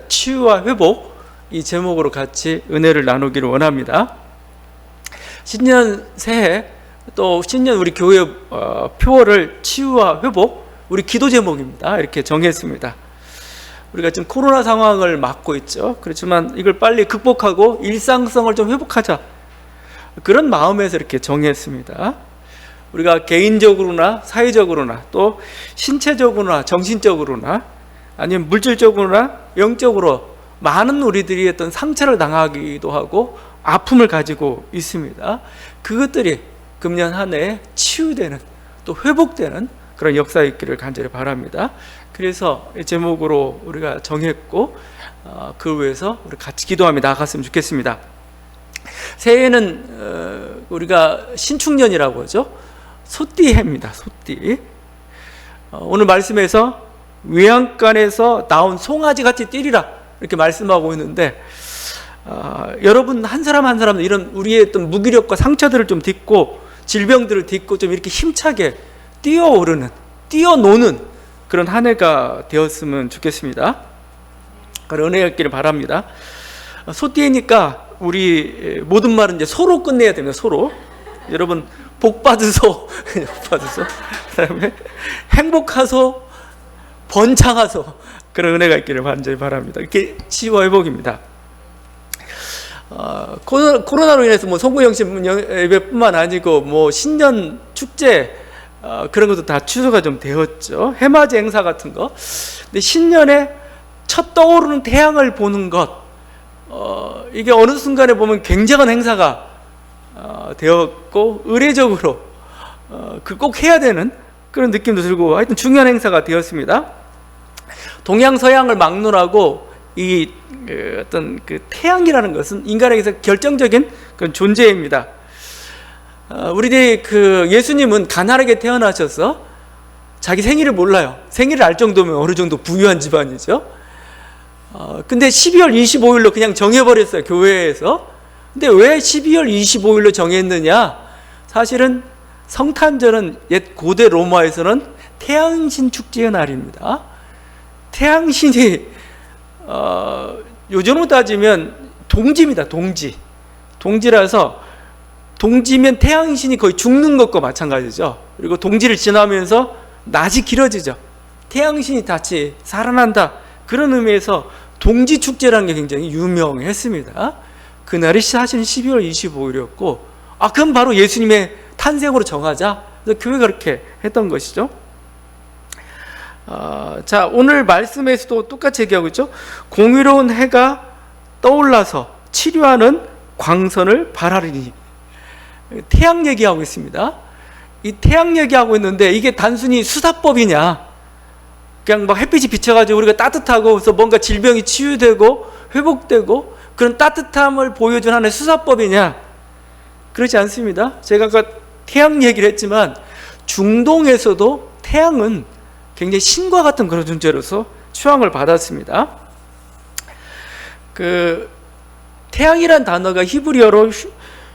치유와 회복, 이 제목으로 같이 은혜를 나누기를 원합니다. 신년 새해, 또 신년 우리 교회 표어를 치유와 회복, 우리 기도 제목입니다. 이렇게 정했습니다. 우리가 지금 코로나 상황을 맞고 있죠. 그렇지만 이걸 빨리 극복하고 일상성을 좀 회복하자, 그런 마음에서 이렇게 정했습니다. 우리가 개인적으로나 사회적으로나 또 신체적으로나 정신적으로나 아니면 물질적으로나 영적으로 많은 우리들이 어떤 상처를 당하기도 하고 아픔을 가지고 있습니다. 그것들이 금년 한 해에 치유되는, 또 회복되는 그런 역사 있기를 간절히 바랍니다. 그래서 이 제목으로 우리가 정했고, 그 위해서 우리 같이 기도하며 나아갔으면 좋겠습니다. 새해에는 우리가 신축년이라고 하죠. 소띠해입니다. 소띠. 오늘 말씀에서 외양간에서 나온 송아지 같이 뛰리라, 이렇게 말씀하고 있는데, 여러분 한 사람 한 사람 이런 우리의 어떤 무기력과 상처들을 좀 딛고, 질병들을 딛고 좀 이렇게 힘차게 뛰어오르는, 뛰어노는 그런 한 해가 되었으면 좋겠습니다. 그런 은혜가 있기를 바랍니다. 소띠니까 우리 모든 말은 이제 소로 끝내야 됩니다. 소로. 여러분 복 받으소, 복 받으소. 그다음에 행복하소, 번창하소, 그런 은혜가 있기를 간절히 바랍니다. 이렇게 치유와 회복입니다. 코로나로 인해서 뭐 송구영신 예배뿐만 아니고 뭐 신년 축제 그런 것도 다 취소가 좀 되었죠. 해맞이 행사 같은 거. 근데 신년에 첫 떠오르는 태양을 보는 것, 이게 어느 순간에 보면 굉장한 행사가 되었고, 의례적으로 그 꼭 해야 되는 그런 느낌도 들고, 하여튼 중요한 행사가 되었습니다. 동양 서양을 막론하고 이 어떤 그 태양이라는 것은 인간에게서 결정적인 그런 존재입니다. 우리들이 그 예수님은 가난하게 태어나셔서 자기 생일을 몰라요. 생일을 알 정도면 어느 정도 부유한 집안이죠. 근데 12월 25일로 그냥 정해버렸어요, 교회에서. 근데 왜 12월 25일로 정했느냐? 사실은 성탄절은 옛 고대 로마에서는 태양신 축제의 날입니다. 태양신이 요즘으로 따지면 동지입니다. 동지라서, 동지면 태양신이 거의 죽는 것과 마찬가지죠. 그리고 동지를 지나면서 낮이 길어지죠. 태양신이 다시 살아난다, 그런 의미에서 동지 축제라는 게 굉장히 유명했습니다. 그날이 사실 12월 25일이었고, 그럼 바로 예수님의 탄생으로 정하자, 그래서 교회가 그렇게 했던 것이죠. 자, 오늘 말씀에서도 똑같이 얘기하고 있죠. 공의로운 해가 떠올라서 치료하는 광선을 발하리니. 태양 얘기하고 있습니다. 이 태양 얘기하고 있는데, 이게 단순히 수사법이냐, 그냥 막 햇빛이 비쳐가지고 우리가 따뜻하고 그래서 뭔가 질병이 치유되고 회복되고 그런 따뜻함을 보여준 하나의 수사법이냐, 그렇지 않습니다. 제가 아까 태양 얘기를 했지만, 중동에서도 태양은 굉장히 신과 같은 그런 존재로서 추앙을 받았습니다. 그 태양이란 단어가 히브리어로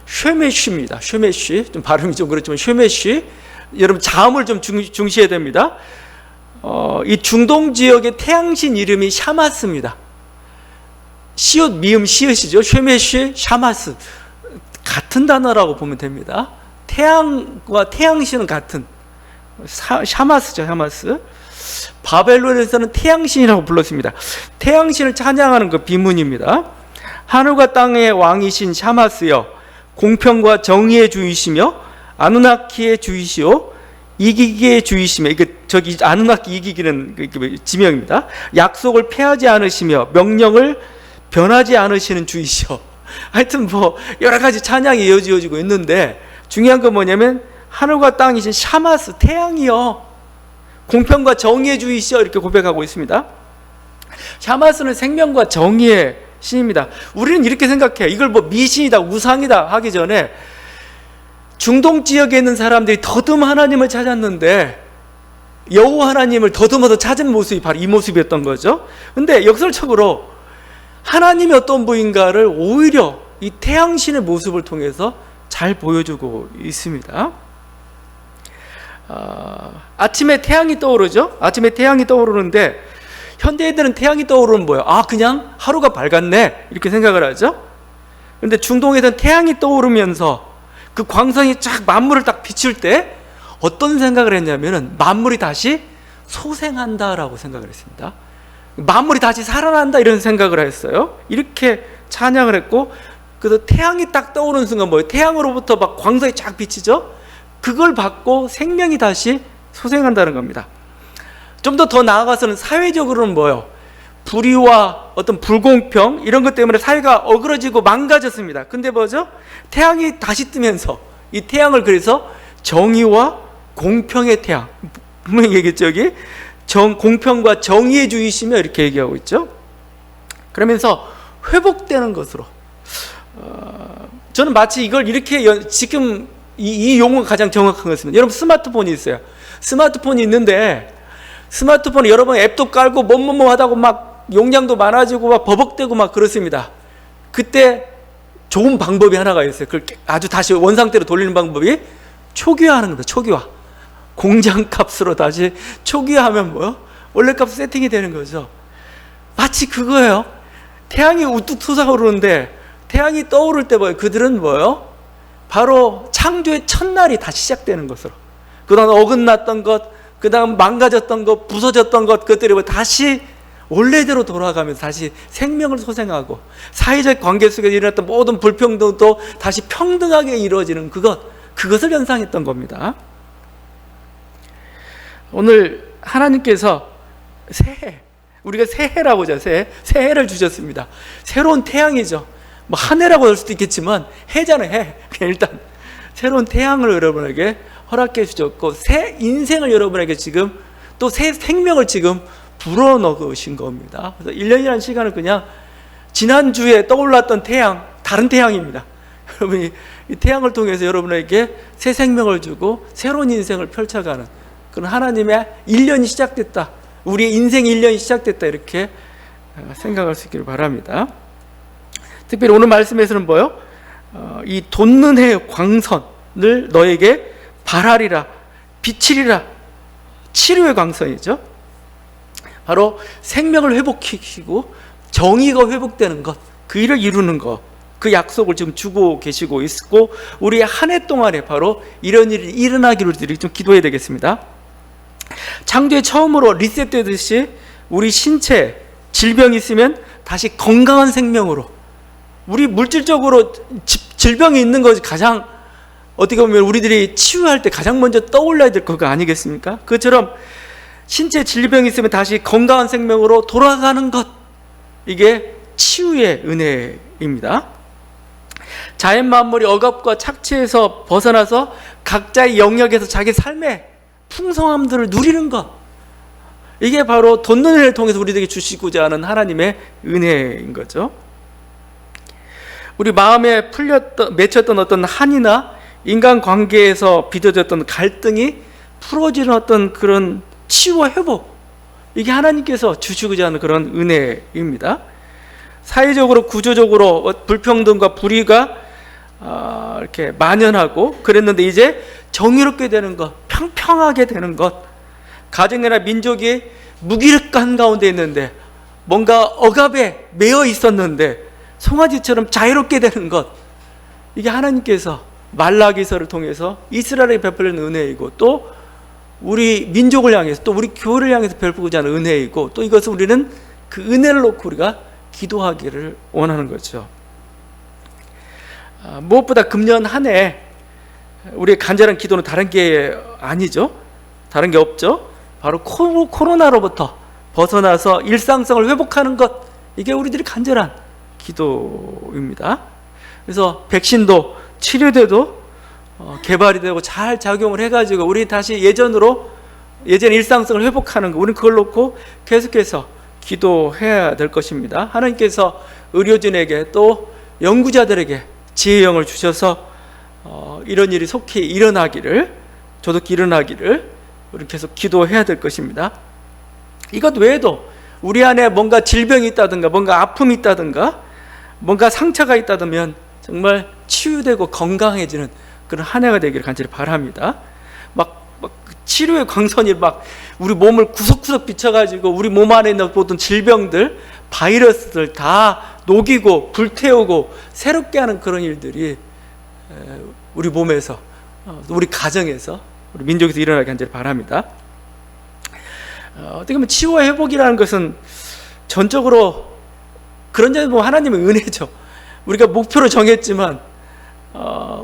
쉐메쉬입니다. 쉐메쉬, 좀 발음이 좀 그렇지만 쉐메쉬. 여러분 자음을 좀 중시해야 됩니다. 이 중동 지역의 태양신 이름이 샤마스입니다. 시옷 미음 시옷이죠. 쉐메쉬, 샤마스, 같은 단어라고 보면 됩니다. 태양과 태양신은 같은, 샤마스죠. 샤마스. 바벨론에서는 태양신이라고 불렀습니다. 태양신을 찬양하는 그 비문입니다. 하늘과 땅의 왕이신 샤마스여, 공평과 정의의 주이시며 아누나키의 주이시오, 이기기의 주이시며, 이게 저기 아누나키 이기기는 지명입니다. 약속을 폐하지 않으시며 명령을 변하지 않으시는 주이시오. 하여튼 뭐 여러 가지 찬양이 이어지고 있는데, 중요한 건 뭐냐면 하늘과 땅이신 샤마스, 태양이여, 공평과 정의의 주이시여, 이렇게 고백하고 있습니다. 샤마스는 생명과 정의의 신입니다. 우리는 이렇게 생각해요. 이걸 뭐 미신이다, 우상이다 하기 전에 중동 지역에 있는 사람들이 더듬 하나님을 찾았는데, 여호와 하나님을 더듬어서 찾은 모습이 바로 이 모습이었던 거죠. 근데 역설적으로 하나님이 어떤 분인가를 오히려 이 태양신의 모습을 통해서 잘 보여주고 있습니다. 아침에 태양이 떠오르죠. 아침에 태양이 떠오르는데 현대인들은 태양이 떠오르면 뭐예요? 아, 그냥 하루가 밝았네 이렇게 생각을 하죠. 그런데 중동에서는 태양이 떠오르면서 그 광선이 쫙 만물을 딱 비출 때 어떤 생각을 했냐면은 만물이 다시 소생한다라고 생각을 했습니다. 만물이 다시 살아난다 이런 생각을 했어요. 이렇게 찬양을 했고, 그래서 태양이 딱 떠오르는 순간 뭐예요? 태양으로부터 막 광선이 쫙 비치죠. 그걸 받고 생명이 다시 소생한다는 겁니다. 좀 더 나아가서는 사회적으로는 뭐예요? 불의와 어떤 불공평 이런 것 때문에 사회가 어그러지고 망가졌습니다. 근데 뭐죠? 태양이 다시 뜨면서 이 태양을 그래서 정의와 공평의 태양, 분명히 얘기했죠. 여기 공평과 정의의 주이시며 이렇게 얘기하고 있죠. 그러면서 회복되는 것으로, 저는 마치 이걸 이렇게 지금 이 용어가 가장 정확한 것 같습니다. 여러분 스마트폰이 있어요. 스마트폰이 있는데 스마트폰에 여러분 앱도 깔고 뭐뭐뭐 하다고 막 용량도 많아지고 막 버벅대고 막 그렇습니다. 그때 좋은 방법이 하나가 있어요. 그걸 아주 다시 원상태로 돌리는 방법이 초기화하는 겁니다. 초기화. 공장 값으로 다시 초기화하면 뭐요? 원래 값 세팅이 되는 거죠. 마치 그거예요. 태양이 우뚝 솟아오르는데 태양이 떠오를 때 뭐예요? 그들은 뭐예요? 바로 창조의 첫날이 다시 시작되는 것으로, 그동안 어긋났던 것, 그 다음 망가졌던 것, 부서졌던 것, 그것들이 다시 원래대로 돌아가면서 다시 생명을 소생하고 사회적 관계 속에 일어났던 모든 불평등도 다시 평등하게 이루어지는 그것을 연상했던 겁니다. 오늘 하나님께서 새해, 우리가 새해라고 하죠. 새해를 주셨습니다. 새로운 태양이죠. 뭐 한 해라고 할 수도 있겠지만 해잖아요. 해. 그냥 일단 새로운 태양을 여러분에게 허락해 주셨고, 새 인생을 여러분에게 지금 또 새 생명을 지금 불어넣으신 겁니다. 그래서 1년이라는 시간을 그냥 지난주에 떠올랐던 태양, 다른 태양입니다. 여러분이 이 태양을 통해서 여러분에게 새 생명을 주고 새로운 인생을 펼쳐가는 그런 하나님의 1년이 시작됐다, 우리의 인생 1년이 시작됐다, 이렇게 생각할 수 있기를 바랍니다. 특별히 오늘 말씀에서는 뭐요? 이 돋는 해의 광선을 너에게 발하리라, 비치리라. 치료의 광선이죠. 바로 생명을 회복시키고 정의가 회복되는 것, 그 일을 이루는 것, 그 약속을 지금 주고 계시고 있고, 우리 한 해 동안에 바로 이런 일이 일어나기를 좀 기도해야 되겠습니다. 창조의 처음으로 리셋되듯이 우리 신체 질병이 있으면 다시 건강한 생명으로, 우리 물질적으로 질병이 있는 것이 가장 어떻게 보면 우리들이 치유할 때 가장 먼저 떠올라야 될 거 아니겠습니까? 그처럼 신체 질병이 있으면 다시 건강한 생명으로 돌아가는 것, 이게 치유의 은혜입니다. 자연 만물이 억압과 착취에서 벗어나서 각자의 영역에서 자기 삶의 풍성함들을 누리는 것, 이게 바로 돋는 해를 통해서 우리에게 주시고자 하는 하나님의 은혜인 거죠. 우리 마음에 맺혔던 어떤 한이나 인간관계에서 빚어졌던 갈등이 풀어지는 어떤 그런 치유와 회복, 이게 하나님께서 주시고자 하는 그런 은혜입니다. 사회적으로 구조적으로 불평등과 불의가 이렇게 만연하고 그랬는데 이제 정의롭게 되는 것, 평평하게 되는 것, 가정이나 민족이 무기력한 가운데 있는데 뭔가 억압에 매여 있었는데 송아지처럼 자유롭게 되는 것, 이게 하나님께서 말라기서를 통해서 이스라엘에게 베풀는 은혜이고, 또 우리 민족을 향해서, 또 우리 교회를 향해서 베풀고자 하는 은혜이고, 또 이것을 우리는 그 은혜를 놓고 우리가 기도하기를 원하는 거죠. 무엇보다 금년 한 해 우리의 간절한 기도는 다른 게 아니죠. 다른 게 없죠. 바로 코로나로부터 벗어나서 일상성을 회복하는 것, 이게 우리들이 간절한 기도입니다. 그래서 백신도 치료돼도 개발이 되고 잘 작용을 해가지고 우리 다시 예전 일상성을 회복하는 거, 우리는 그걸 놓고 계속해서 기도해야 될 것입니다. 하나님께서 의료진에게 또 연구자들에게 지혜의 영을 주셔서 이런 일이 속히 일어나기를, 조속히 일어나기를 우리 계속 기도해야 될 것입니다. 이것 외에도 우리 안에 뭔가 질병이 있다든가 뭔가 아픔이 있다든가 뭔가 상처가 있다면 정말 치유되고 건강해지는 그런 한 해가 되기를 간절히 바랍니다. 막 치료의 광선이 막 우리 몸을 구석구석 비춰가지고 우리 몸 안에 있는 모든 질병들, 바이러스들 다 녹이고 불태우고 새롭게 하는 그런 일들이 우리 몸에서, 우리 가정에서, 우리 민족에서 일어나게 간절히 바랍니다. 어떻게 보면 치유와 회복이라는 것은 전적으로 그런 점에서 보면 하나님의 은혜죠. 우리가 목표로 정했지만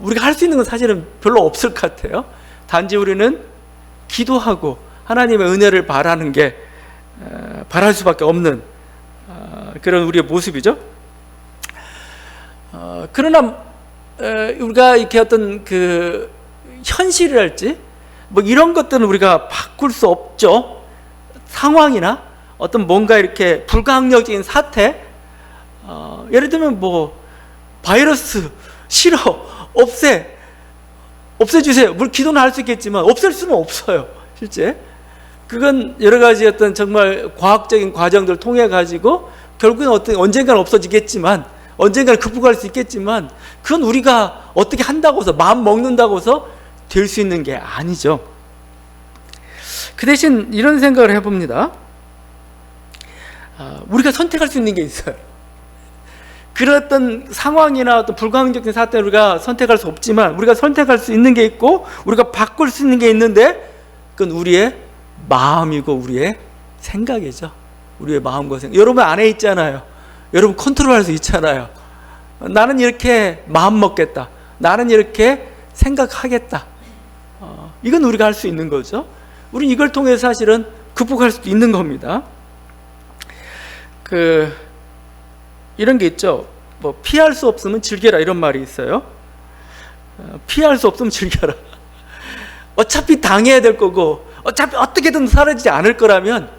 우리가 할 수 있는 건 사실은 별로 없을 것 같아요. 단지 우리는 기도하고 하나님의 은혜를 바라는 게 바랄 수밖에 없는 그런 우리의 모습이죠. 그러나 우리가 이렇게 어떤 그 현실이랄지 뭐 이런 것들은 우리가 바꿀 수 없죠. 상황이나 어떤 뭔가 이렇게 불가항력적인 사태, 예를 들면 뭐 바이러스 싫어, 없애주세요. 물론 기도는 할 수 있겠지만 없앨 수는 없어요. 실제 그건 여러 가지 어떤 정말 과학적인 과정들을 통해 가지고 결국은 언젠가는 없어지겠지만, 언젠가는 극복할 수 있겠지만, 그건 우리가 어떻게 한다고 해서, 마음 먹는다고 해서 될 수 있는 게 아니죠. 그 대신 이런 생각을 해봅니다. 우리가 선택할 수 있는 게 있어요. 그런 어떤 상황이나 어떤 불가항적인 사태를 우리가 선택할 수 없지만 우리가 선택할 수 있는 게 있고 우리가 바꿀 수 있는 게 있는데, 그건 우리의 마음이고 우리의 생각이죠. 우리의 마음과 생각. 여러분 안에 있잖아요. 여러분 컨트롤할 수 있잖아요. 나는 이렇게 마음 먹겠다, 나는 이렇게 생각하겠다. 이건 우리가 할 수 있는 거죠. 우리는 이걸 통해서 사실은 극복할 수도 있는 겁니다. 이런 게 있죠. 뭐 피할 수 없으면 즐겨라, 이런 말이 있어요. 피할 수 없으면 즐겨라. 어차피 당해야 될 거고 어차피 어떻게든 사라지지 않을 거라면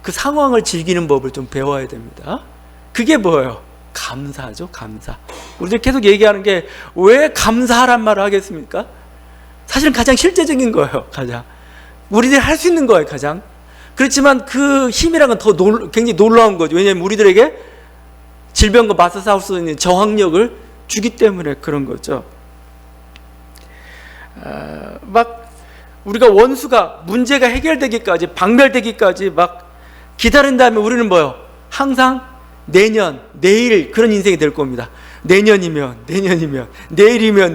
그 상황을 즐기는 법을 좀 배워야 됩니다. 그게 뭐예요? 감사죠. 감사. 우리들 계속 얘기하는 게 왜 감사하란 말을 하겠습니까? 사실은 가장 실제적인 거예요. 가장 우리들이 할 수 있는 거예요. 가장. 그렇지만 그 힘이란 건 더 굉장히 놀라운 거죠. 왜냐하면 우리들에게 질병과 맞서 싸울 수 있는 저항력을 주기 때문에 그런 거죠. 막 우리가 원수가 문제가 해결되기까지, 박멸되기까지 막 기다린 다음에 우리는 뭐요? 항상 내년, 내일 그런 인생이 될 겁니다. 내년이면, 내일이면.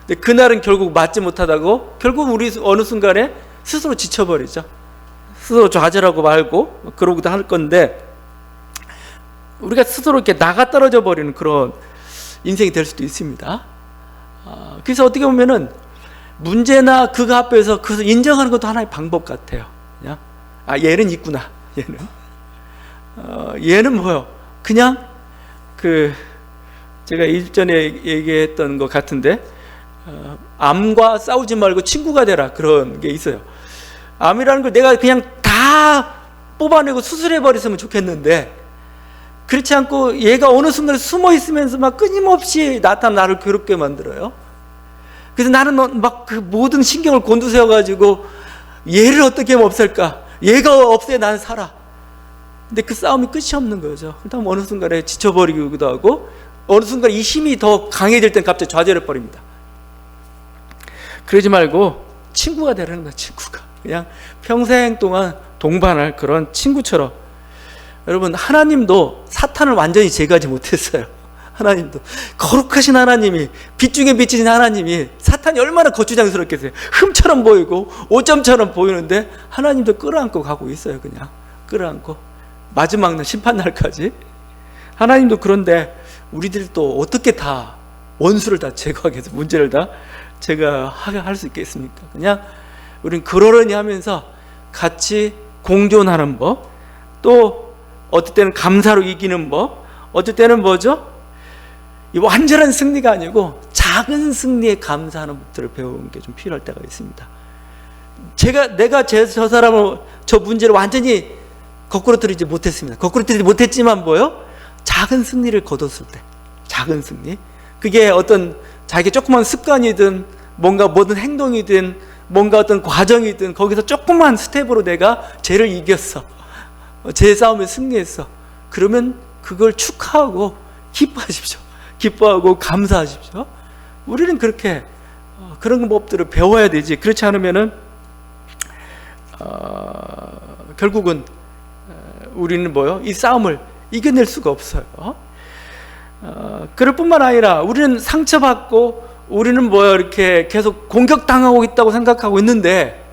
근데 그날은 결국 맞지 못하다고 결국 우리 어느 순간에 스스로 지쳐버리죠. 스스로 좌절하고 말고 그러고도 할 건데, 우리가 스스로 이렇게 나가 떨어져 버리는 그런 인생이 될 수도 있습니다. 그래서 어떻게 보면은 문제나 그거 앞에서 그것을 인정하는 것도 하나의 방법 같아요. 그냥 얘는 있구나. 얘는 뭐요? 그냥 제가 일전에 얘기했던 것 같은데, 암과 싸우지 말고 친구가 되라, 그런 게 있어요. 암이라는 걸 내가 그냥 다 뽑아내고 수술해 버렸으면 좋겠는데, 그렇지 않고 얘가 어느 순간에 숨어 있으면서 막 끊임없이 나를 괴롭게 만들어요. 그래서 나는 막 그 모든 신경을 곤두세워 가지고 얘를 어떻게 하면 없앨까? 얘가 없애, 난 살아. 근데 그 싸움이 끝이 없는 거죠. 그다음 어느 순간에 지쳐버리기도 하고, 어느 순간 이 힘이 더 강해질 땐 갑자기 좌절해 버립니다. 그러지 말고 친구가 되라는 거야. 친구가 그냥 평생 동안 동반할 그런 친구처럼. 여러분, 하나님도 사탄을 완전히 제거하지 못했어요. 하나님도 거룩하신 하나님이, 빛 중에 빛이신 하나님이 사탄이 얼마나 거추장스럽겠어요. 흠처럼 보이고 오점처럼 보이는데 하나님도 끌어안고 가고 있어요. 그냥 끌어안고 마지막 날, 심판날까지. 하나님도 그런데 우리들이 또 어떻게 다 원수를 다 제거하겠어요? 문제를 다 제거할 수 있겠습니까? 그냥 우린 그러려니 하면서 같이 공존하는 법, 또 어떨 때는 감사로 이기는 법, 어떨 때는 뭐죠? 이 완전한 승리가 아니고 작은 승리에 감사하는 법들을 배우는 게 좀 필요할 때가 있습니다. 내가 저 사람을, 저 문제를 완전히 거꾸로 들이지 못했습니다. 거꾸로 들이지 못했지만 뭐요? 작은 승리를 거뒀을 때, 작은 승리. 그게 어떤 자기 조그만 습관이든 뭔가 모든 행동이든 뭔가 어떤 과정이든 거기서 조그만 스텝으로 내가 죄를 이겼어, 죄 싸움에 승리했어. 그러면 그걸 축하하고 기뻐하십시오. 기뻐하고 감사하십시오. 우리는 그렇게 그런 법들을 배워야 되지. 그렇지 않으면은 결국은 우리는 뭐요? 이 싸움을 이겨낼 수가 없어요. 그럴 뿐만 아니라 우리는 상처받고 우리는 뭐요? 이렇게 계속 공격당하고 있다고 생각하고 있는데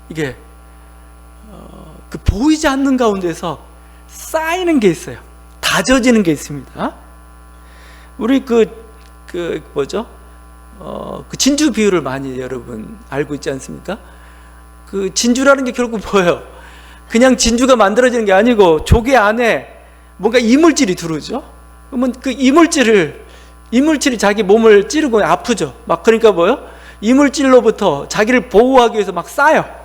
이게 보이지 않는 가운데서 쌓이는 게 있어요. 다져지는 게 있습니다. 우리 뭐죠? 그 진주 비유를 많이 여러분 알고 있지 않습니까? 그 진주라는 게 결국 뭐예요? 그냥 진주가 만들어지는 게 아니고 조개 안에 뭔가 이물질이 들어오죠. 그러면 그 이물질이 자기 몸을 찌르고 아프죠. 막 그러니까 뭐예요? 이물질로부터 자기를 보호하기 위해서 막 쌓여.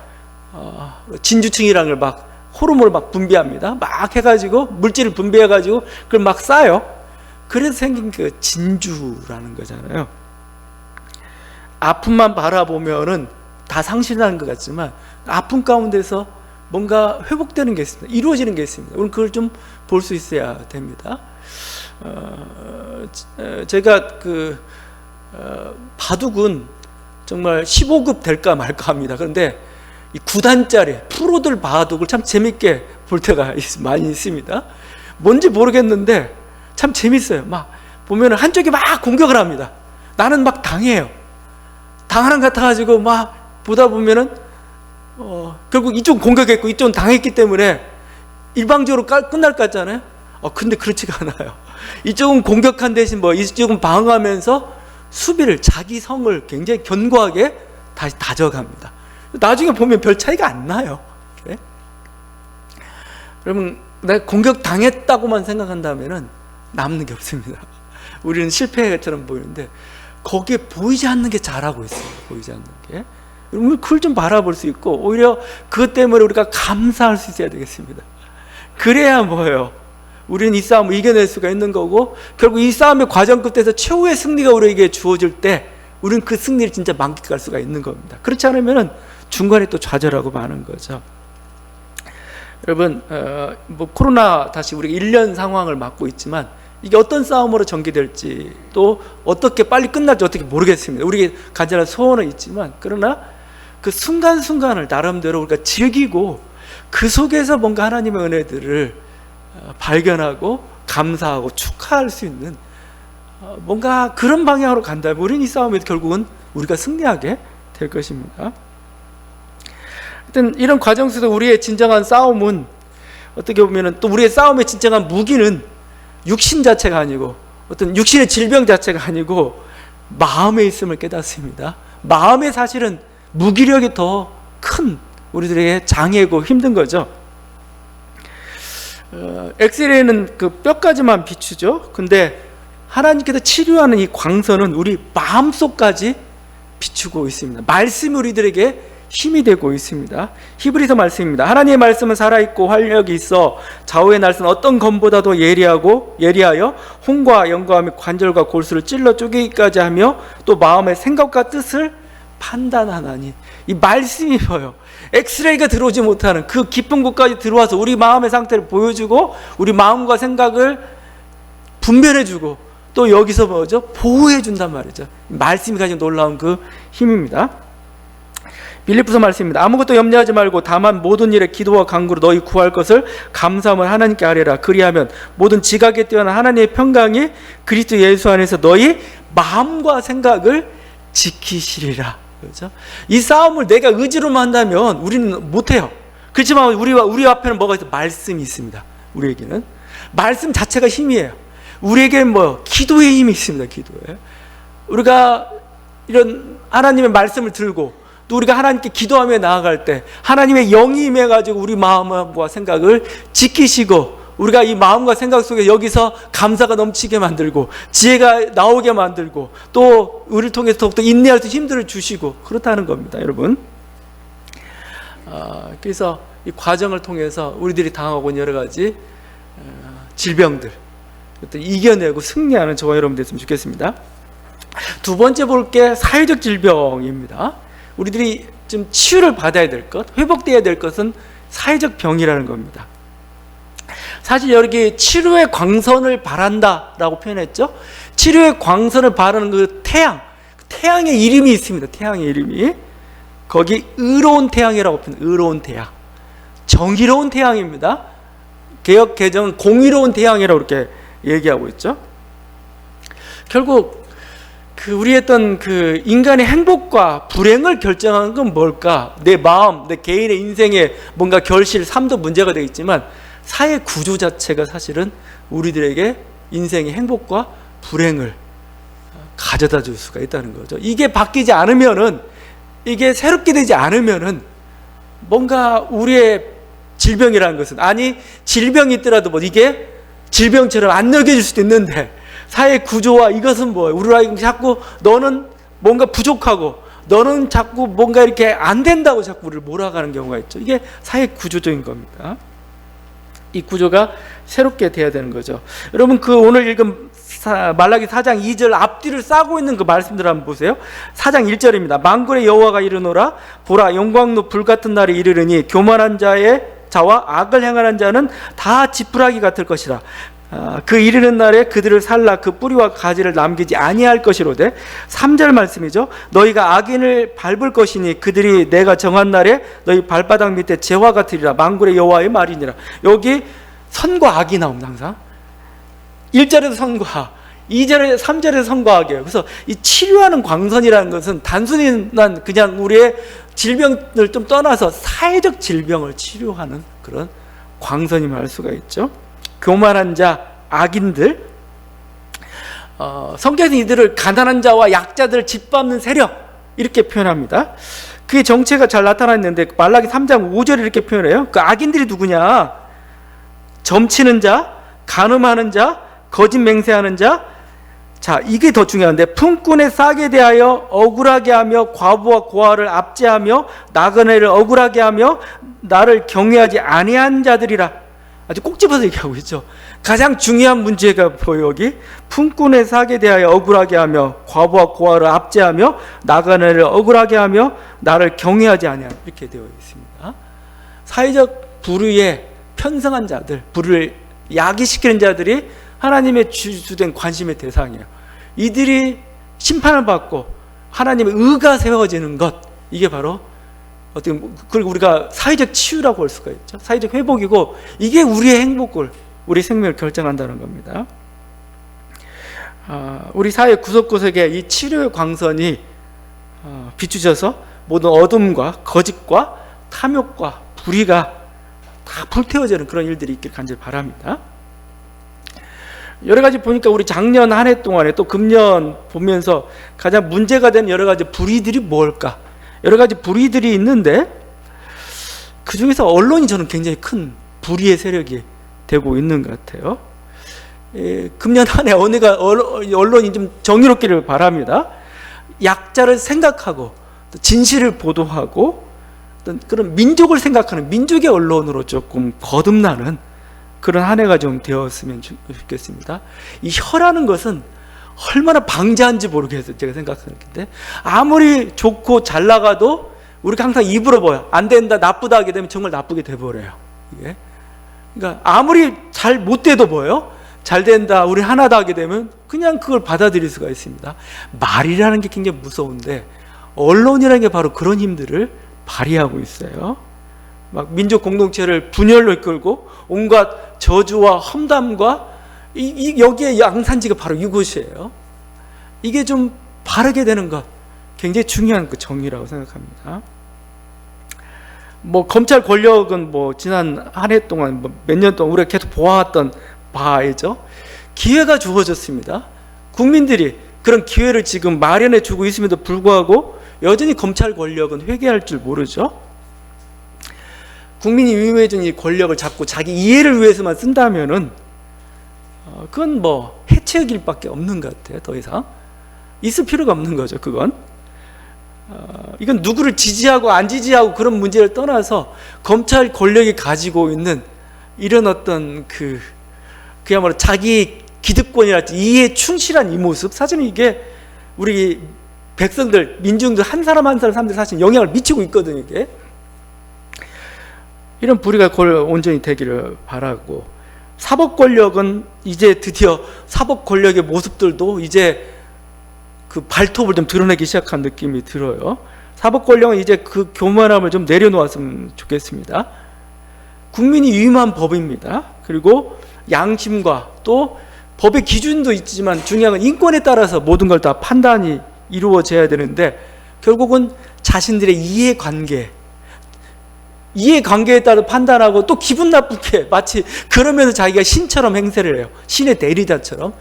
진주층이라는 걸 막 호르몬을 막 분비합니다. 막 해가지고 물질을 분비해가지고 그걸 막 쌓여. 그래서 생긴 그 진주라는 거잖아요. 아픔만 바라보면은 다 상실하는 것 같지만 아픔 가운데서 뭔가 회복되는 게 있습니다. 이루어지는 게 있습니다. 우리는 그걸 좀 볼 수 있어야 됩니다. 제가 바둑은 정말 15급 될까 말까 합니다. 그런데 이 9단짜리 프로들 바둑을 참 재밌게 볼 때가 많이 있습니다. 뭔지 모르겠는데 참 재밌어요. 막 보면은 한쪽이 막 공격을 합니다. 나는 막 당해요. 당하는 것 같아가지고 막 보다 보면은 결국 이쪽은 공격했고 이쪽은 당했기 때문에 일방적으로 끝날 것 같잖아요. 근데 그렇지가 않아요. 이쪽은 공격한 대신 이쪽은 방어하면서 수비를, 자기 성을 굉장히 견고하게 다시 다져갑니다. 나중에 보면 별 차이가 안 나요. 그래? 여러분, 내가 공격당했다고만 생각한다면은 남는 게 없습니다. 우리는 실패처럼 보이는데 거기에 보이지 않는 게 잘하고 있어요. 보이지 않는 게. 여러분, 그걸 좀 바라볼 수 있고 오히려 그것 때문에 우리가 감사할 수 있어야 되겠습니다. 그래야 뭐예요? 우리는 이 싸움을 이겨낼 수가 있는 거고 결국 이 싸움의 과정 끝에서 최후의 승리가 우리에게 주어질 때 우리는 그 승리를 진짜 만끽할 수가 있는 겁니다. 그렇지 않으면 중간에 또 좌절하고 마는 거죠. 여러분, 코로나 다시 우리가 1년 상황을 맞고 있지만 이게 어떤 싸움으로 전개될지 또 어떻게 빨리 끝날지 어떻게 모르겠습니다. 우리에게 간절한 소원은 있지만 그러나 그 순간순간을 나름대로 우리가 즐기고 그 속에서 뭔가 하나님의 은혜들을 발견하고 감사하고 축하할 수 있는 뭔가 그런 방향으로 간다면 우리는 이 싸움에서 결국은 우리가 승리하게 될 것입니다. 하여튼 이런 과정 속에서 우리의 진정한 싸움은 어떻게 보면 또 우리의 싸움의 진정한 무기는 육신 자체가 아니고 어떤 육신의 질병 자체가 아니고 마음에 있음을 깨닫습니다. 마음의 사실은 무기력이 더 큰 우리들에게 장애고 힘든 거죠. 엑스레이는 그 뼈까지만 비추죠. 근데 하나님께서 치료하는 이 광선은 우리 마음속까지 비추고 있습니다. 말씀이 우리들에게 힘이 되고 있습니다. 히브리서 말씀입니다. 하나님의 말씀은 살아있고 활력이 있어 좌우의 날선 어떤 검보다도 예리하여 혼과 영과 및 관절과 골수를 찔러 쪼개기까지 하며 또 마음의 생각과 뜻을 판단하나니. 이 말씀이 뭐예요? 엑스레이가 들어오지 못하는 그 깊은 곳까지 들어와서 우리 마음의 상태를 보여주고 우리 마음과 생각을 분별해주고 또 여기서 뭐죠? 보호해준단 말이죠. 말씀이 가진 놀라운 그 힘입니다. 빌립보서 말씀입니다. 아무것도 염려하지 말고 다만 모든 일에 기도와 간구로 너희 구할 것을 감사함을 하나님께 아뢰라. 그리하면 모든 지각에 뛰어난 하나님의 평강이 그리스도 예수 안에서 너희 마음과 생각을 지키시리라. 그렇죠? 이 싸움을 내가 의지로만 한다면 우리는 못해요. 그렇지만 우리 앞에는 뭐가 있어요? 말씀이 있습니다. 우리에게는 말씀 자체가 힘이에요. 우리에게는 기도의 힘이 있습니다. 기도에 우리가 이런 하나님의 말씀을 들고 또 우리가 하나님께 기도하며 나아갈 때 하나님의 영이 임해가지고 우리 마음과 생각을 지키시고 우리가 이 마음과 생각 속에 여기서 감사가 넘치게 만들고 지혜가 나오게 만들고 또 우리를 통해서 더욱더 인내할 수 힘들을 주시고 그렇다는 겁니다. 여러분, 그래서 이 과정을 통해서 우리들이 당하고 있는 여러 가지 질병들 이겨내고 승리하는 저와 여러분 됐으면 좋겠습니다. 두 번째 볼 게 사회적 질병입니다. 우리들이 좀 치유를 받아야 될 것, 회복되어야 될 것은 사회적 병이라는 겁니다. 사실 여기 치료의 광선을 바란다라고 표현했죠. 치료의 광선을 바라는 그 태양 태양의 이름이 있습니다. 태양의 이름이. 거기 의로운 태양이라고 표현해요. 의로운 태양. 정의로운 태양입니다. 개역 개정은 공의로운 태양이라고 이렇게 얘기하고 있죠. 결국 우리 했던 인간의 행복과 불행을 결정하는 건 뭘까? 내 마음, 내 개인의 인생에 뭔가 결실, 삶도 문제가 되겠지만 사회 구조 자체가 사실은 우리들에게 인생의 행복과 불행을 가져다 줄 수가 있다는 거죠. 이게 바뀌지 않으면은, 이게 새롭게 되지 않으면은 뭔가 우리의 질병이라는 것은, 아니 질병이 있더라도 뭐 이게 질병처럼 안 느껴질 수도 있는데, 사회 구조와 이것은 뭐예요? 우리가 자꾸 너는 뭔가 부족하고 너는 자꾸 뭔가 이렇게 안 된다고 자꾸 우리를 몰아가는 경우가 있죠. 이게 사회 구조적인 겁니다. 이 구조가 새롭게 돼야 되는 거죠. 여러분 오늘 읽은 말라기 4장 2절 앞뒤를 싸고 있는 그 말씀들 한번 보세요. 4장 1절입니다. 만군의 여호와가 이르노라, 보라 영광로 불같은 날이 이르르니 교만한 자와 악을 행하는 자는 다 지푸라기 같을 것이라. 그 이르는 날에 그들을 살라 그 뿌리와 가지를 남기지 아니할 것이로되. 3절 말씀이죠. 너희가 악인을 밟을 것이니 그들이 내가 정한 날에 너희 발바닥 밑에 재화 같으리라. 만군의 여호와의 말이니라. 여기 선과 악이 나옵니다. 항상 1절에서 선과, 2절에 3절에서 선과 악이에요. 그래서 이 치료하는 광선이라는 것은 단순히 그냥 우리의 질병을 좀 떠나서 사회적 질병을 치료하는 그런 광선임을 알 수가 있죠. 교만한 자, 악인들, 성경에서 이들을 가난한 자와 약자들을 짓밟는 세력 이렇게 표현합니다. 그게 정체가 잘 나타나 있는데 말라기 3장 5절에 이렇게 표현해요. 그 악인들이 누구냐? 점치는 자, 간음하는 자, 거짓 맹세하는 자. 자, 이게 더 중요한데, 품꾼의 싹에 대하여 억울하게 하며 과부와 고아를 압제하며 나그네를 억울하게 하며 나를 경외하지 아니한 자들이라. 아주 꼭 집어서 얘기하고 있죠. 가장 중요한 문제가 보여. 여기 품꾼의 삭에 대하여 억울하게 하며 과부와 고아를 압제하며 나그네를 억울하게 하며 나를 경외하지 아니하며, 이렇게 되어 있습니다. 사회적 불의에 편성한 자들, 불의를 야기시키는 자들이 하나님의 주된 관심의 대상이에요. 이들이 심판을 받고 하나님의 의가 세워지는 것, 이게 바로 어떻게, 그리고 우리가 사회적 치유라고 할 수가 있죠. 사회적 회복이고, 이게 우리의 행복을, 우리 생명을 결정한다는 겁니다. 우리 사회 구석구석에 이 치료의 광선이 비추져서 모든 어둠과 거짓과 탐욕과 불의가 다 불태워지는 그런 일들이 있길 간절히 바랍니다. 여러 가지 보니까 우리 작년 한 해 동안에 또 금년 보면서 가장 문제가 된 여러 가지 불의들이 뭘까? 여러 가지 불의들이 있는데 그 중에서 언론이 저는 굉장히 큰 불의의 세력이 되고 있는 것 같아요. 금년 한 해 언론이 좀 정의롭기를 바랍니다. 약자를 생각하고 진실을 보도하고 그런 민족을 생각하는 민족의 언론으로 조금 거듭나는 그런 한 해가 좀 되었으면 좋겠습니다. 이 혀라는 것은 얼마나 방자한지 모르겠어요. 제가 생각하는데 아무리 좋고 잘 나가도 우리가 항상 입으로 보여. 안 된다, 나쁘다 하게 되면 정말 나쁘게 돼버려요. 이게. 그러니까 아무리 잘 못 돼도 보여. 잘 된다, 우리 하나다 하게 되면 그냥 그걸 받아들일 수가 있습니다. 말이라는 게 굉장히 무서운데 언론이라는 게 바로 그런 힘들을 발휘하고 있어요. 막 민족 공동체를 분열로 이끌고 온갖 저주와 험담과 여기에 양산지가 바로 이곳이에요. 이게 좀 바르게 되는 것, 굉장히 중요한 그 정의라고 생각합니다. 뭐 검찰 권력은 뭐 지난 한 해 동안 몇 년 동안 우리가 계속 보아왔던 바이죠. 기회가 주어졌습니다. 국민들이 그런 기회를 지금 마련해 주고 있음에도 불구하고 여전히 검찰 권력은 회개할 줄 모르죠. 국민이 위임해준 이 권력을 자꾸 자기 이해를 위해서만 쓴다면은 그건 뭐 해체의 길밖에 없는 것 같아요. 더 이상 있을 필요가 없는 거죠. 그건 이건 누구를 지지하고 안 지지하고 그런 문제를 떠나서 검찰 권력이 가지고 있는 이런 어떤 그야말로 자기 기득권이랄지 이해에 충실한 이 모습, 사실은 이게 우리 백성들, 민중들 한 사람 한 사람들 사실 영향을 미치고 있거든요. 이게 이런 불의가 온전히 되기를 바라고, 사법 권력은 이제 드디어 사법 권력의 모습들도 이제 그 발톱을 좀 드러내기 시작한 느낌이 들어요. 사법 권력은 이제 그 교만함을 좀 내려놓았으면 좋겠습니다. 국민이 위임한 법입니다. 그리고 양심과 또 법의 기준도 있지만 중요한 건 인권에 따라서 모든 걸 다 판단이 이루어져야 되는데 결국은 자신들의 이해관계에 따라 판단하고 또 기분 나쁘게 마치 그러면서 자기가 신처럼 행세를 해요. 신의 대리자처럼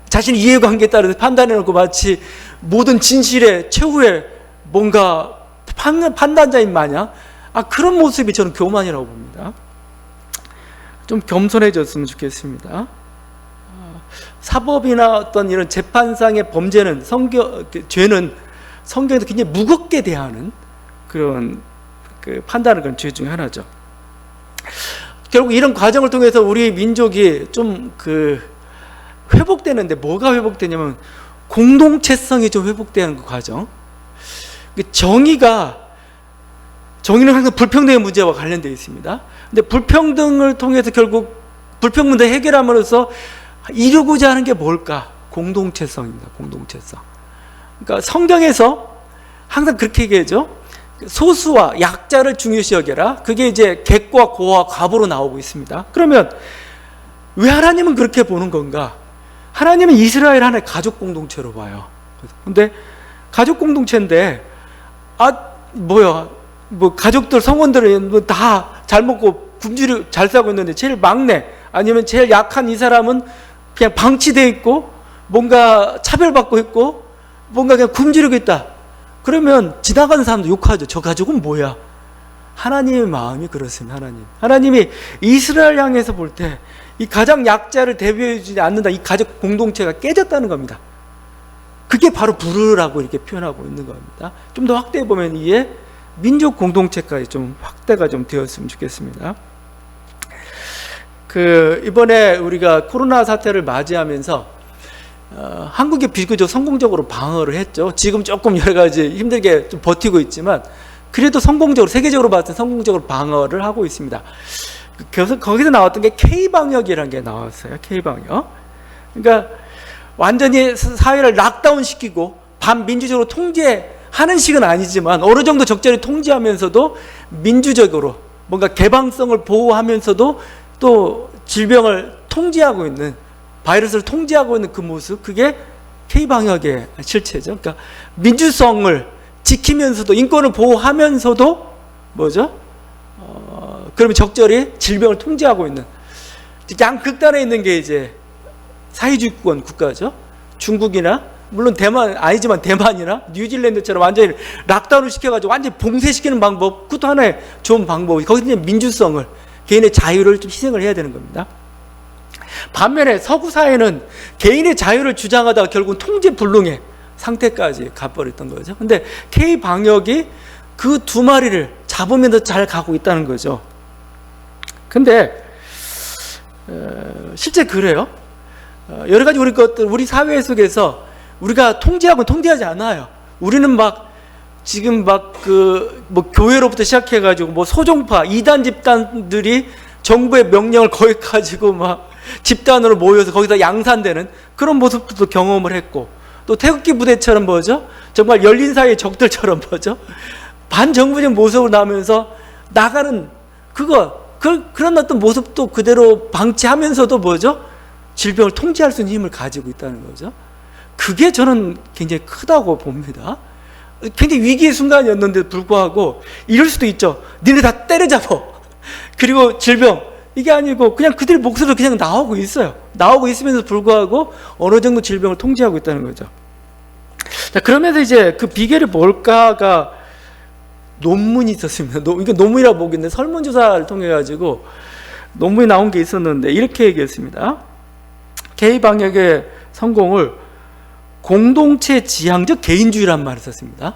자신의 이해관계에 따라서 판단해놓고 마치 모든 진실의 최후의 뭔가 판단자인 마냥 그런 모습이 저는 교만이라고 봅니다. 좀 겸손해졌으면 좋겠습니다. 사법이나 어떤 이런 재판상의 범죄는 죄는 성경에서 굉장히 무겁게 대하는 그런 판단을 그런 죄 중에 하나죠. 결국 이런 과정을 통해서 우리 민족이 좀 회복되는데 뭐가 회복되냐면 공동체성이 좀 회복되는 그 과정. 정의는 항상 불평등의 문제와 관련되어 있습니다. 근데 불평등을 통해서 결국 불평등을 해결함으로써 이루고자 하는 게 뭘까? 공동체성입니다. 공동체성. 그러니까 성경에서 항상 그렇게 얘기하죠. 소수와 약자를 중요시 여겨라. 그게 이제 객과 고와 과부로 나오고 있습니다. 그러면 왜 하나님은 그렇게 보는 건가? 하나님은 이스라엘 하나의 가족 공동체로 봐요. 근데 가족 공동체인데 가족들 성원들은 다 잘 먹고 굶주려 잘 살고 있는데 제일 막내 아니면 제일 약한 이 사람은 그냥 방치되어 있고 뭔가 차별받고 있고 뭔가 그냥 굶주리고 있다. 그러면 지나가는 사람도 욕하죠. 저 가족은 뭐야? 하나님의 마음이 그렇습니다. 하나님이 이스라엘 향해서 볼 때 이 가장 약자를 대표해주지 않는다. 이 가족 공동체가 깨졌다는 겁니다. 그게 바로 불의라고 이렇게 표현하고 있는 겁니다. 좀 더 확대해 보면 이게 민족 공동체까지 좀 확대가 좀 되었으면 좋겠습니다. 이번에 우리가 코로나 사태를 맞이하면서 한국이 비교적 성공적으로 방어를 했죠. 지금 조금 여러 가지 힘들게 좀 버티고 있지만 그래도 성공적으로 세계적으로 봤을 때 성공적으로 방어를 하고 있습니다. 그래서 거기서 나왔던 게 K방역이라는 게 나왔어요. K방역. 그러니까 완전히 사회를 락다운 시키고 반민주적으로 통제하는 식은 아니지만 어느 정도 적절히 통제하면서도 민주적으로 뭔가 개방성을 보호하면서도 또 질병을 통제하고 있는 바이러스를 통제하고 있는 그 모습, 그게 K방역의 실체죠. 그러니까 민주성을 지키면서도 인권을 보호하면서도 그러면 적절히 질병을 통제하고 있는 양극단에 있는 게 이제 사회주의권 국가죠. 중국이나 물론 대만 아니지만 대만이나 뉴질랜드처럼 완전히 락다운을 시켜가지고 완전히 봉쇄시키는 방법, 그것도 하나의 좋은 방법이 거기서 이제 민주성을 개인의 자유를 좀 희생을 해야 되는 겁니다. 반면에 서구 사회는 개인의 자유를 주장하다가 결국은 통제불능의 상태까지 가버렸던 거죠. 근데 K방역이 그 두 마리를 잡으면서 잘 가고 있다는 거죠. 근데 실제 그래요. 여러 가지 우리 사회 속에서 우리가 통제하지 않아요. 우리는 지금 교회로부터 시작해가지고 소종파, 이단 집단들이 정부의 명령을 거의 가지고 집단으로 모여서 거기서 양산되는 그런 모습도 경험을 했고, 또 태극기 부대처럼 정말 열린 사회의 적들처럼 반정부적 모습을 나면서 나가는 그런 어떤 모습도 그대로 방치하면서도 질병을 통제할 수 있는 힘을 가지고 있다는 거죠. 그게 저는 굉장히 크다고 봅니다. 굉장히 위기의 순간이었는데도 불구하고 이럴 수도 있죠. 니네 다 때려잡아. 그리고 질병 이게 아니고 그냥 그들 목소리로 그냥 나오고 있어요. 나오고 있으면서 불구하고 어느 정도 질병을 통제하고 있다는 거죠. 자, 그러면서 이제 그 비결이 뭘까가 논문이 있었습니다. 이게 논문이라고 보겠는데 설문조사를 통해 가지고 논문이 나온 게 있었는데 이렇게 얘기했습니다. K방역의 성공을 공동체 지향적 개인주의란 말을 썼습니다.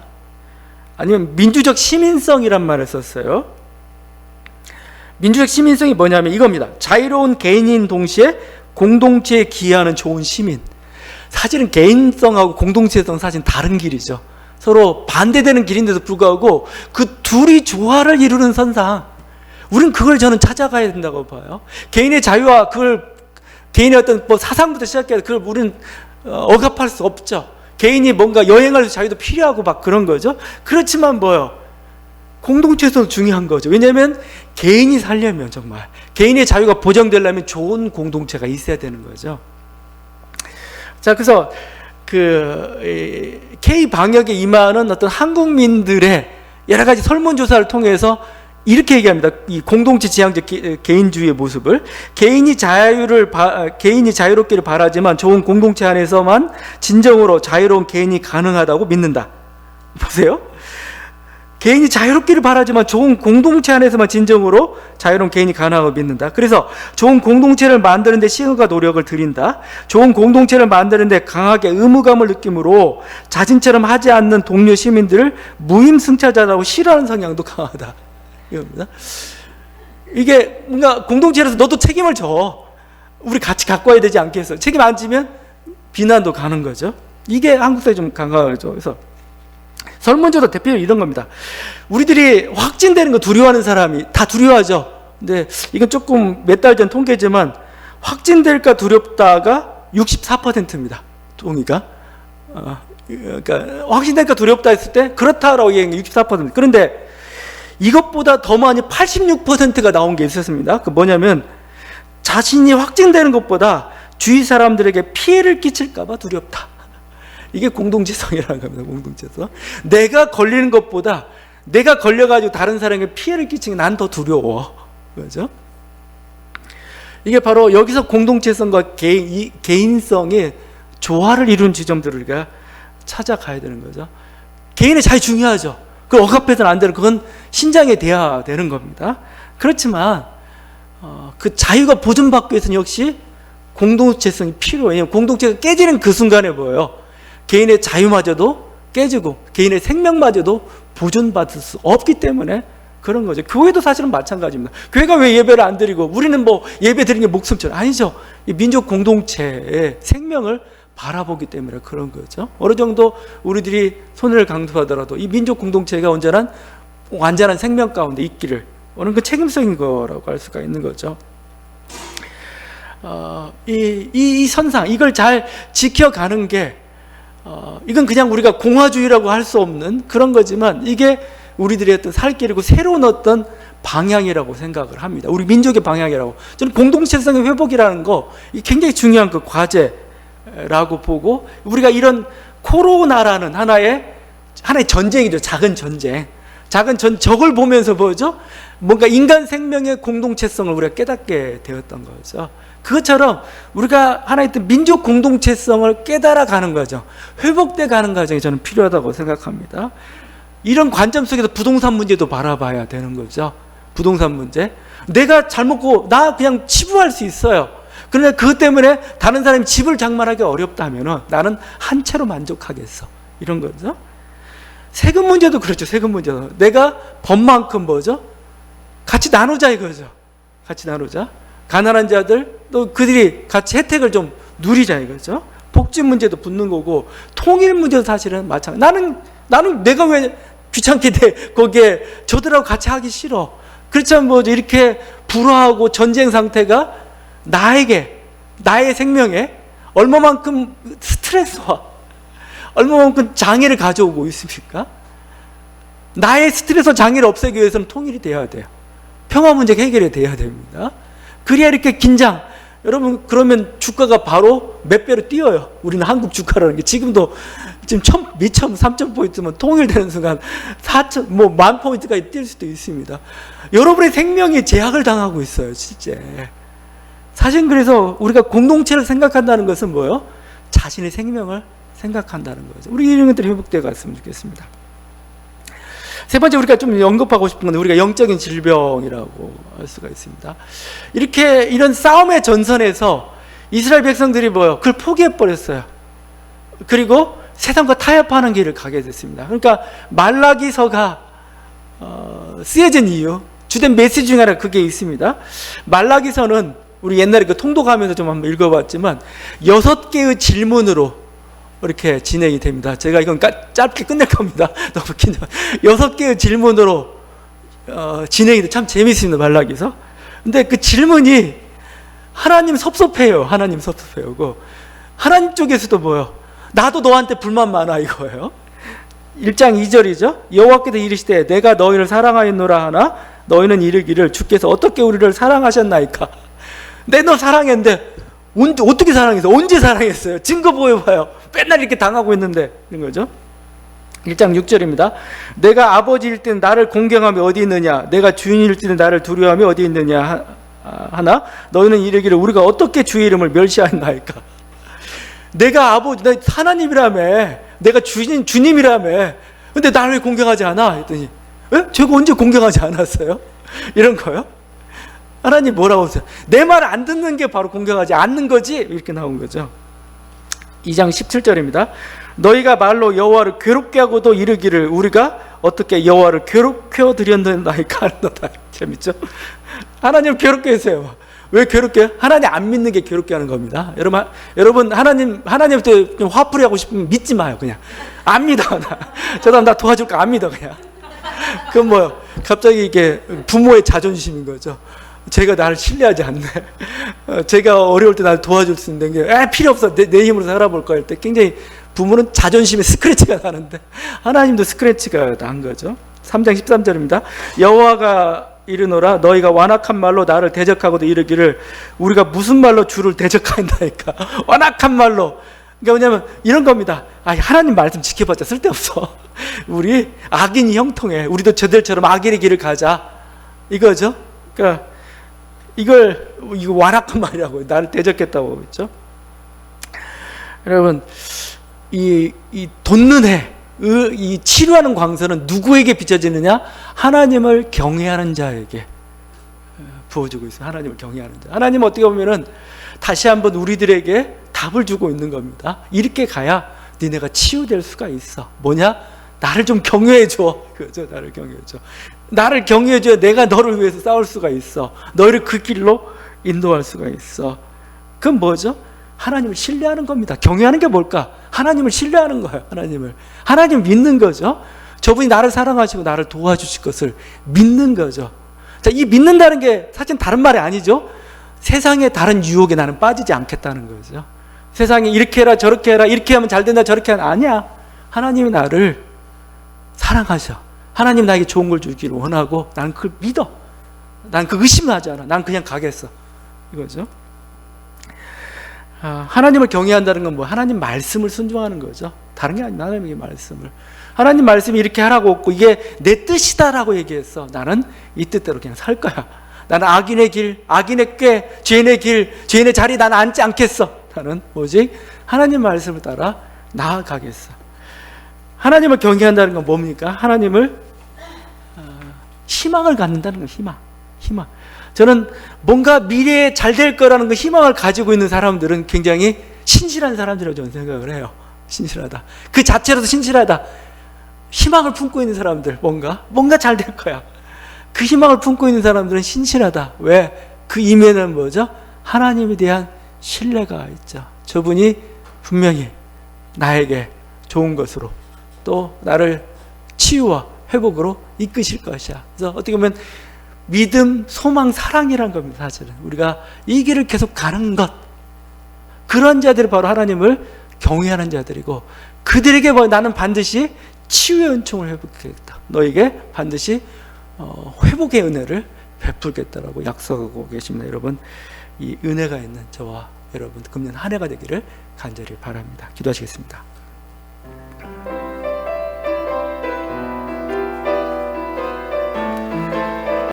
아니면 민주적 시민성이란 말을 썼어요. 민주적 시민성이 뭐냐면 이겁니다. 자유로운 개인인 동시에 공동체에 기여하는 좋은 시민. 사실은 개인성하고 공동체성 사실 다른 길이죠. 서로 반대되는 길인데도 불구하고 그 둘이 조화를 이루는 선상, 우린 그걸 저는 찾아가야 된다고 봐요. 개인의 자유와 그걸 개인의 어떤 사상부터 시작해서 그걸 우리는 억압할 수 없죠. 개인이 뭔가 여행할 자유도 필요하고 막 그런 거죠. 그렇지만 뭐요? 공동체도 중요한 거죠. 왜냐하면 개인이 살려면, 정말 개인의 자유가 보장되려면 좋은 공동체가 있어야 되는 거죠. 자, 그래서 K 방역에 임하는 어떤 한국민들의 여러 가지 설문조사를 통해서 이렇게 얘기합니다. 이 공동체 지향적 개인주의의 모습을. 개인이 자유롭기를 바라지만 좋은 공동체 안에서만 진정으로 자유로운 개인이 가능하다고 믿는다. 보세요. 개인이 자유롭기를 바라지만 좋은 공동체 안에서만 진정으로 자유로운 개인이 가능하다고 믿는다. 그래서 좋은 공동체를 만드는 데 시간과 노력을 들인다. 좋은 공동체를 만드는 데 강하게 의무감을 느끼므로 자신처럼 하지 않는 동료 시민들을 무임승차자라고 싫어하는 성향도 강하다. 이겁니다. 이게 뭔가 공동체에서 너도 책임을 져. 우리 같이 갖고 와야 되지 않겠어. 책임 안 지면 비난도 가는 거죠. 이게 한국 사회에 좀 강하죠. 그래서 설문조사 대표적으로 이런 겁니다. 우리들이 확진되는 거 두려워하는 사람이 다 두려워하죠. 근데 이건 조금 몇 달 전 통계지만 확진될까 두렵다가 64%입니다. 동의가. 그러니까 확진될까 두렵다 했을 때 그렇다라고 얘기한 게 64%. 그런데 이것보다 더 많이 86%가 나온 게 있었습니다. 그 뭐냐면 자신이 확진되는 것보다 주위 사람들에게 피해를 끼칠까 봐 두렵다. 이게 공동체성이라는 겁니다. 공동체성. 내가 걸리는 것보다 내가 걸려가지고 다른 사람에게 피해를 끼치는 게 난 더 두려워. 그렇죠? 이게 바로 여기서 공동체성과 개인성의 조화를 이룬 지점들을 우리가 찾아가야 되는 거죠. 개인의 자유 중요하죠. 그걸 억압해서는 안 되는, 그건 신장에 돼야 되는 겁니다. 그렇지만 그 자유가 보존받기 위해서는 역시 공동체성이 필요해요. 왜냐하면 공동체가 깨지는 그 순간에 뭐예요? 개인의 자유마저도 깨지고 개인의 생명마저도 보존받을 수 없기 때문에 그런 거죠. 교회도 사실은 마찬가지입니다. 교회가 왜 예배를 안 드리고 우리는 뭐 예배 드리는 게 목숨처럼, 아니죠. 이 민족 공동체의 생명을 바라보기 때문에 그런 거죠. 어느 정도 우리들이 손해를 강조하더라도 이 민족 공동체가 완전한 생명 가운데 있기를 오는 그 책임성인 거라고 할 수가 있는 거죠. 이 선상, 이걸 잘 지켜가는 게 이건 그냥 우리가 공화주의라고 할 수 없는 그런 거지만 이게 우리들의 어떤 살 길이고 새로운 어떤 방향이라고 생각을 합니다. 우리 민족의 방향이라고. 저는 공동체성의 회복이라는 거 굉장히 중요한 그 과제라고 보고, 우리가 이런 코로나라는 하나의 전쟁이죠. 작은 전쟁. 적을 보면서 뭐죠? 뭔가 인간 생명의 공동체성을 우리가 깨닫게 되었던 거죠. 그것처럼 우리가 하나의 민족 공동체성을 깨달아가는 과정, 회복돼 가는 과정이 저는 필요하다고 생각합니다. 이런 관점 속에서 부동산 문제도 바라봐야 되는 거죠. 부동산 문제. 내가 잘 먹고 나 그냥 치부할 수 있어요. 그런데 그것 때문에 다른 사람이 집을 장만하기 어렵다면 나는 한 채로 만족하겠어. 이런 거죠. 세금 문제도 그렇죠. 세금 문제도. 내가 법만큼 뭐죠? 같이 나누자 이거죠. 같이 나누자. 가난한 자들 또 그들이 같이 혜택을 좀 누리자 이거죠. 복지 문제도 붙는 거고 통일 문제도 사실은 마찬가지. 나는 내가 왜 귀찮게 거기에 저들하고 같이 하기 싫어. 그렇지만 뭐 이렇게 불화하고 전쟁 상태가 나의 생명에 얼마만큼 스트레스와 얼마만큼 장애를 가져오고 있습니까? 나의 스트레스와 장애를 없애기 위해서는 통일이 돼야 돼요. 평화 문제가 해결이 돼야 됩니다. 그래야 이렇게 긴장. 여러분, 그러면 주가가 바로 몇 배로 뛰어요. 우리는 한국 주가라는 게 지금도 지금 3,000포인트면 통일되는 순간 4,000, 10,000포인트까지 뛸 수도 있습니다. 여러분의 생명이 제약을 당하고 있어요, 실제. 사실 그래서 우리가 공동체를 생각한다는 것은 뭐예요? 자신의 생명을 생각한다는 거죠. 우리 이런 것들이 회복되어 갔으면 좋겠습니다. 세 번째 우리가 좀 언급하고 싶은 건 우리가 영적인 질병이라고 할 수가 있습니다. 이런 싸움의 전선에서 이스라엘 백성들이 뭐예요? 그걸 포기해버렸어요. 그리고 세상과 타협하는 길을 가게 됐습니다. 그러니까 말라기서가 쓰여진 이유, 주된 메시지 중에 하나 그게 있습니다. 말라기서는 우리 옛날에 그 통독하면서 좀 한번 읽어봤지만 6개의 질문으로 이렇게 진행이 됩니다. 제가 이건 짧게 끝낼 겁니다. 너무 긴장. 6개의 질문으로 진행이 돼. 참 재미있습니다. 말라기서. 근데 그 질문이 하나님 섭섭해요. 하나님 섭섭해요. 하나님 쪽에서도 뭐요? 나도 너한테 불만 많아 이거예요. 1장 2절이죠. 여호와께서 이르시되 내가 너희를 사랑하였노라 하나 너희는 이르기를 주께서 어떻게 우리를 사랑하셨나이까. 내 너 사랑했는데 어떻게 사랑했어? 언제 사랑했어요? 증거 보여봐요. 맨날 이렇게 당하고 있는데 이런 거죠. 1장 6절입니다. 내가 아버지일 때는 나를 공경함이 어디 있느냐, 내가 주인일 때는 나를 두려워함이 어디 있느냐 하나 너희는 이르기를 우리가 어떻게 주의 이름을 멸시하나이까. 내가 아버지, 나 하나님이라며, 내가 주님이라며, 근데 나를 왜 공경하지 않아? 했더니 제가 언제 공경하지 않았어요? 이런 거요. 하나님 뭐라고 하세요? 내 말 안 듣는 게 바로 공경하지 않는 거지. 이렇게 나온 거죠. 2장 17절입니다. 너희가 말로 여호와를 괴롭게 하고도 이르기를 우리가 어떻게 여호와를 괴롭혀 드렸나이까 하노라. 재밌죠? 하나님 괴롭게 했어요. 왜 괴롭게 해요? 하나님 안 믿는 게 괴롭게 하는 겁니다. 여러분 하나님한테 좀 화풀이 하고 싶으면 믿지 마요. 그냥 안 믿어. 저 사람 나 도와줄까? 안 믿어. 그냥. 그건 뭐요? 갑자기 이게 부모의 자존심인 거죠. 제가 나를 신뢰하지 않네. 제가 어려울 때 나를 도와줄 수 있는 게 필요 없어. 내 힘으로 살아볼 거야 할 때 굉장히 부모는 자존심에 스크래치가 나는데 하나님도 스크래치가 난 거죠. 3장 13절입니다. 여호와가 이르노라 너희가 완악한 말로 나를 대적하고도 이르기를 우리가 무슨 말로 주를 대적한다니까. 완악한 말로. 그러니까 뭐냐면 이런 겁니다. 하나님 말씀 지켜봤자 쓸데없어. 우리 악인이 형통해. 우리도 저들처럼 악인의 길을 가자. 이거죠. 그러니까 이거 완악한 말이라고 나를 대적했다고 했죠. 여러분 이 돋는 해, 이 치료하는 광선은 누구에게 비춰지느냐? 하나님을 경외하는 자에게 부어주고 있어요. 하나님을 경외하는 자. 하나님 어떻게 보면은 다시 한번 우리들에게 답을 주고 있는 겁니다. 이렇게 가야 니네가 치유될 수가 있어. 뭐냐? 나를 좀 경외해줘. 그죠? 나를 경외해줘. 나를 경외해줘야 내가 너를 위해서 싸울 수가 있어. 너희를 그 길로 인도할 수가 있어. 그건 뭐죠? 하나님을 신뢰하는 겁니다. 경외하는 게 뭘까? 하나님을 신뢰하는 거예요. 하나님 믿는 거죠. 저분이 나를 사랑하시고 나를 도와주실 것을 믿는 거죠. 자, 이 믿는다는 게 사실 다른 말이 아니죠. 세상의 다른 유혹에 나는 빠지지 않겠다는 거죠. 세상에 이렇게 해라 저렇게 해라 이렇게 하면 잘 된다 저렇게 하면 아니야. 하나님이 나를 사랑하셔. 하나님 나에게 좋은 걸 주기를 원하고 나는 그걸 믿어. 난 그 의심하지 않아. 난 그냥 가겠어. 이거죠. 하나님을 경외한다는 건 뭐? 하나님 말씀을 순종하는 거죠. 다른 게 아니야. 하나님의 말씀을. 하나님 말씀이 이렇게 하라고 없고 이게 내 뜻이다라고 얘기했어. 나는 이 뜻대로 그냥 살 거야. 나는 악인의 길, 악인의 꾀, 죄인의 길, 죄인의 자리 나는 앉지 않겠어. 나는 오직 하나님 말씀을 따라 나아가겠어. 하나님을 경외한다는 건 뭡니까? 하나님을 희망을 갖는다는 건 희망. 저는 뭔가 미래에 잘 될 거라는 그 희망을 가지고 있는 사람들은 굉장히 신실한 사람들이라고 저는 생각을 해요. 신실하다. 그 자체로도 신실하다. 희망을 품고 있는 사람들, 뭔가 잘 될 거야. 그 희망을 품고 있는 사람들은 신실하다. 왜? 그 이면에는 뭐죠? 하나님에 대한 신뢰가 있죠. 저분이 분명히 나에게 좋은 것으로 또 나를 치유와 회복으로 이끄실 것이야. 그래서 어떻게 보면 믿음, 소망, 사랑이란 겁니다. 사실은 우리가 이 길을 계속 가는 것, 그런 자들이 바로 하나님을 경외하는 자들이고 그들에게 나는 반드시 치유의 은총을 회복하겠다. 너에게 반드시 회복의 은혜를 베풀겠다라고 약속하고 계십니다. 여러분 이 은혜가 있는 저와 여러분 금년 한 해가 되기를 간절히 바랍니다. 기도하시겠습니다.